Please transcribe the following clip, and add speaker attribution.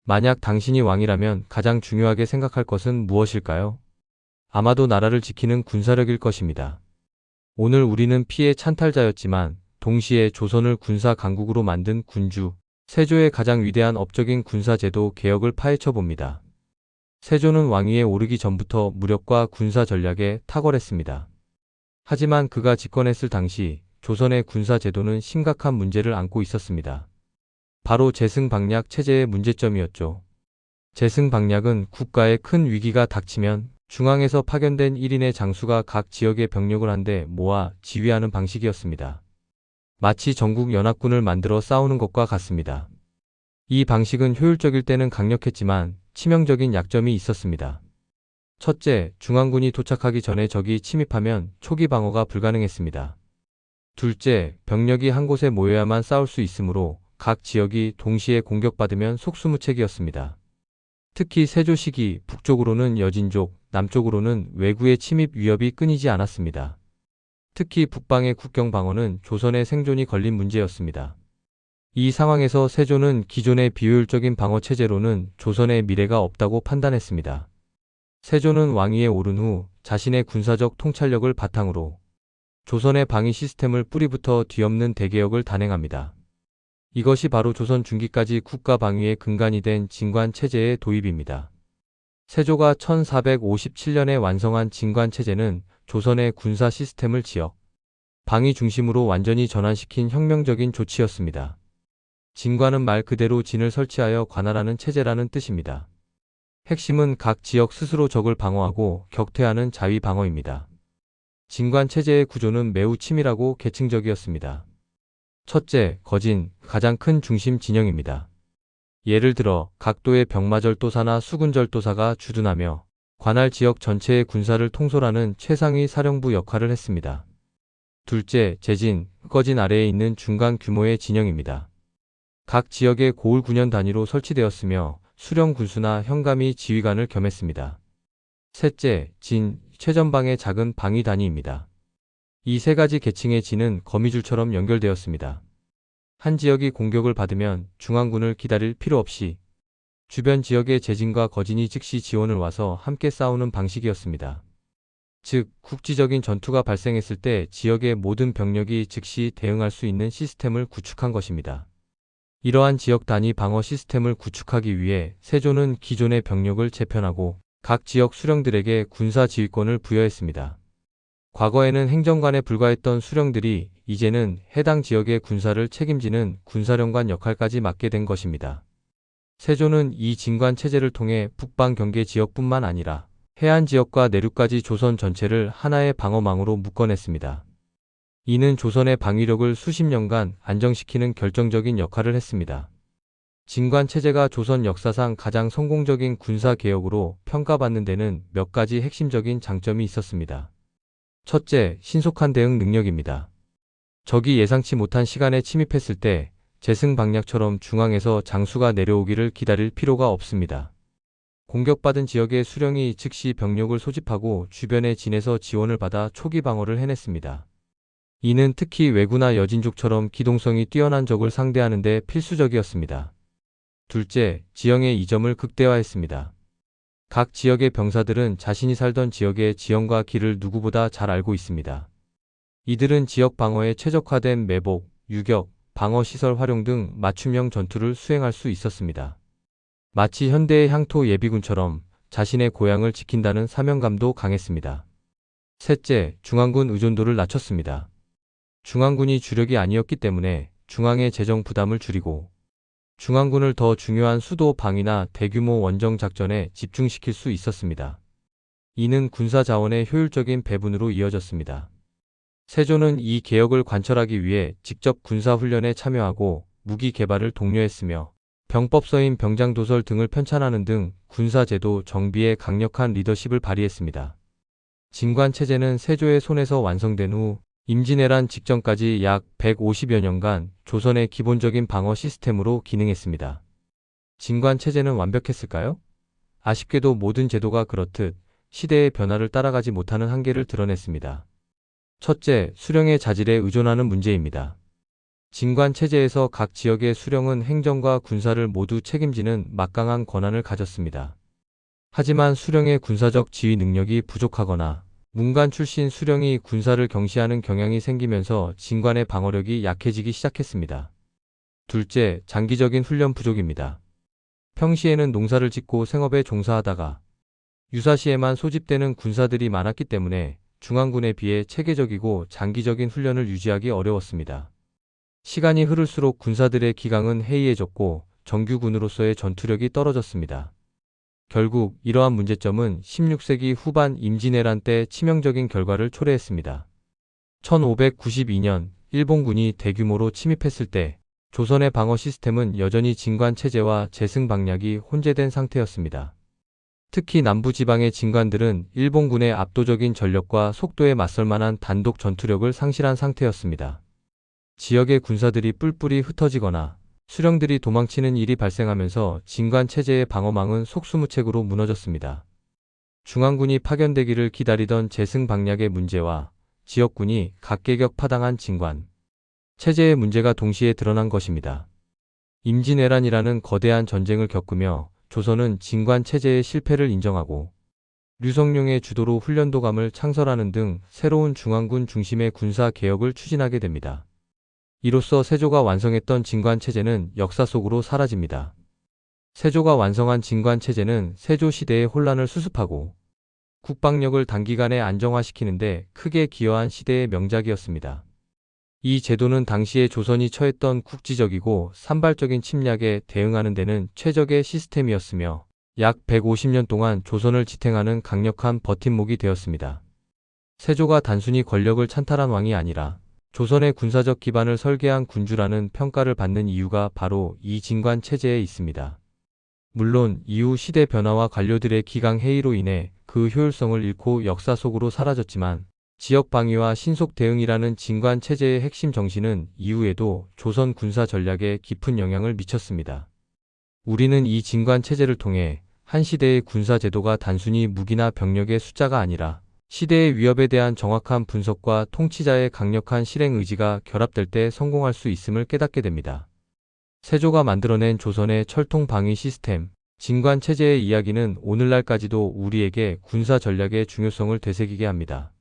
Speaker 1: 만약 당신이 왕이라면 가장 중요하게 생각할 것은 무엇일까요? 아마도 나라를 지키는 군사력일 것입니다. 오늘 우리는 피의 찬탈자였지만 동시에 조선을 군사 강국으로 만든 군주, 세조의 가장 위대한 업적인 군사제도 개혁을 파헤쳐 봅니다. 세조는 왕위에 오르기 전부터 무력과 군사 전략에 탁월했습니다. 하지만 그가 집권했을 당시 조선의 군사제도는 심각한 문제를 안고 있었습니다. 바로 재승방략 체제의 문제점이었죠. 재승방략은 국가에 큰 위기가 닥치면 중앙에서 파견된 1인의 장수가 각 지역의 병력을 한데 모아 지휘하는 방식이었습니다. 마치 전국 연합군을 만들어 싸우는 것과 같습니다. 이 방식은 효율적일 때는 강력했지만 치명적인 약점이 있었습니다. 첫째, 중앙군이 도착하기 전에 적이 침입하면 초기 방어가 불가능했습니다. 둘째, 병력이 한 곳에 모여야만 싸울 수 있으므로 각 지역이 동시에 공격받으면 속수무책이었습니다. 특히 세조 시기 북쪽으로는 여진족, 남쪽으로는 왜구의 침입 위협이 끊이지 않았습니다. 특히 북방의 국경 방어는 조선의 생존이 걸린 문제였습니다. 이 상황에서 세조는 기존의 비효율적인 방어 체제로는 조선의 미래가 없다고 판단했습니다. 세조는 왕위에 오른 후 자신의 군사적 통찰력을 바탕으로 조선의 방위 시스템을 뿌리부터 뒤엎는 대개혁을 단행합니다. 이것이 바로 조선 중기까지 국가 방위의 근간이 된 진관체제의 도입입니다. 세조가 1457년에 완성한 진관체제는 조선의 군사 시스템을 지역, 방위 중심으로 완전히 전환시킨 혁명적인 조치였습니다. 진관은 말 그대로 진을 설치하여 관할하는 체제라는 뜻입니다. 핵심은 각 지역 스스로 적을 방어하고 격퇴하는 자위 방어입니다. 진관체제의 구조는 매우 치밀하고 계층적이었습니다. 첫째, 거진, 가장 큰 중심 진영입니다. 예를 들어 각도의 병마절도사나 수군절도사가 주둔하며 관할 지역 전체의 군사를 통솔하는 최상위 사령부 역할을 했습니다. 둘째, 제진, 거진 아래에 있는 중간 규모의 진영입니다. 각 지역의 고을 9년 단위로 설치되었으며 수령 군수나 현감이 지휘관을 겸했습니다. 셋째, 진, 최전방의 작은 방위 단위입니다. 이 세 가지 계층의 진은 거미줄처럼 연결되었습니다. 한 지역이 공격을 받으면 중앙군을 기다릴 필요 없이 주변 지역의 제진과 거진이 즉시 지원을 와서 함께 싸우는 방식이었습니다. 즉, 국지적인 전투가 발생했을 때 지역의 모든 병력이 즉시 대응할 수 있는 시스템을 구축한 것입니다. 이러한 지역 단위 방어 시스템을 구축하기 위해 세조는 기존의 병력을 재편하고 각 지역 수령들에게 군사 지휘권을 부여했습니다. 과거에는 행정관에 불과했던 수령들이 이제는 해당 지역의 군사를 책임지는 군사령관 역할까지 맡게 된 것입니다. 세조는 이 진관 체제를 통해 북방 경계 지역뿐만 아니라 해안 지역과 내륙까지 조선 전체를 하나의 방어망으로 묶어냈습니다. 이는 조선의 방위력을 수십 년간 안정시키는 결정적인 역할을 했습니다. 진관 체제가 조선 역사상 가장 성공적인 군사 개혁으로 평가받는 데는 몇 가지 핵심적인 장점이 있었습니다. 첫째, 신속한 대응 능력입니다. 적이 예상치 못한 시간에 침입했을 때 재승방략처럼 중앙에서 장수가 내려오기를 기다릴 필요가 없습니다. 공격받은 지역의 수령이 즉시 병력을 소집하고 주변의 진에서 지원을 받아 초기 방어를 해냈습니다. 이는 특히 왜구나 여진족처럼 기동성이 뛰어난 적을 상대하는 데 필수적이었습니다. 둘째, 지형의 이점을 극대화했습니다. 각 지역의 병사들은 자신이 살던 지역의 지형과 길을 누구보다 잘 알고 있습니다. 이들은 지역 방어에 최적화된 매복, 유격, 방어시설 활용 등 맞춤형 전투를 수행할 수 있었습니다. 마치 현대의 향토 예비군처럼 자신의 고향을 지킨다는 사명감도 강했습니다. 셋째, 중앙군 의존도를 낮췄습니다. 중앙군이 주력이 아니었기 때문에 중앙의 재정 부담을 줄이고 중앙군을 더 중요한 수도 방위나 대규모 원정 작전에 집중시킬 수 있었습니다. 이는 군사 자원의 효율적인 배분으로 이어졌습니다. 세조는 이 개혁을 관철하기 위해 직접 군사 훈련에 참여하고 무기 개발을 독려했으며 병법서인 병장도설 등을 편찬하는 등 군사제도 정비에 강력한 리더십을 발휘했습니다. 진관체제는 세조의 손에서 완성된 후 임진왜란 직전까지 약 150여 년간 조선의 기본적인 방어 시스템으로 기능했습니다. 진관체제는 완벽했을까요? 아쉽게도 모든 제도가 그렇듯 시대의 변화를 따라가지 못하는 한계를 드러냈습니다. 첫째, 수령의 자질에 의존하는 문제입니다. 진관 체제에서 각 지역의 수령은 행정과 군사를 모두 책임지는 막강한 권한을 가졌습니다. 하지만 수령의 군사적 지휘 능력이 부족하거나 문관 출신 수령이 군사를 경시하는 경향이 생기면서 진관의 방어력이 약해지기 시작했습니다. 둘째, 장기적인 훈련 부족입니다. 평시에는 농사를 짓고 생업에 종사하다가 유사시에만 소집되는 군사들이 많았기 때문에 중앙군에 비해 체계적이고 장기적인 훈련을 유지하기 어려웠습니다. 시간이 흐를수록 군사들의 기강은 해이해졌고 정규군으로서의 전투력이 떨어졌습니다. 결국 이러한 문제점은 16세기 후반 임진왜란 때 치명적인 결과를 초래했습니다. 1592년 일본군이 대규모로 침입했을 때 조선의 방어 시스템은 여전히 진관 체제와 재승 방략이 혼재된 상태였습니다. 특히 남부 지방의 진관들은 일본군의 압도적인 전력과 속도에 맞설 만한 단독 전투력을 상실한 상태였습니다. 지역의 군사들이 뿔뿔이 흩어지거나 수령들이 도망치는 일이 발생하면서 진관 체제의 방어망은 속수무책으로 무너졌습니다. 중앙군이 파견되기를 기다리던 재승 방략의 문제와 지역군이 각계격 파당한 진관 체제의 문제가 동시에 드러난 것입니다. 임진왜란이라는 거대한 전쟁을 겪으며 조선은 진관 체제의 실패를 인정하고 류성룡의 주도로 훈련도감을 창설하는 등 새로운 중앙군 중심의 군사 개혁을 추진하게 됩니다. 이로써 세조가 완성했던 진관 체제는 역사 속으로 사라집니다. 세조가 완성한 진관 체제는 세조 시대의 혼란을 수습하고 국방력을 단기간에 안정화시키는데 크게 기여한 시대의 명작이었습니다. 이 제도는 당시에 조선이 처했던 국지적이고 산발적인 침략에 대응하는 데는 최적의 시스템이었으며 약 150년 동안 조선을 지탱하는 강력한 버팀목이 되었습니다. 세조가 단순히 권력을 찬탈한 왕이 아니라 조선의 군사적 기반을 설계한 군주라는 평가를 받는 이유가 바로 이 진관 체제에 있습니다. 물론 이후 시대 변화와 관료들의 기강 해이로 인해 그 효율성을 잃고 역사 속으로 사라졌지만 지역 방위와 신속 대응이라는 진관 체제의 핵심 정신은 이후에도 조선 군사 전략에 깊은 영향을 미쳤습니다. 우리는 이 진관 체제를 통해 한 시대의 군사 제도가 단순히 무기나 병력의 숫자가 아니라 시대의 위협에 대한 정확한 분석과 통치자의 강력한 실행 의지가 결합될 때 성공할 수 있음을 깨닫게 됩니다. 세조가 만들어낸 조선의 철통 방위 시스템, 진관 체제의 이야기는 오늘날까지도 우리에게 군사 전략의 중요성을 되새기게 합니다.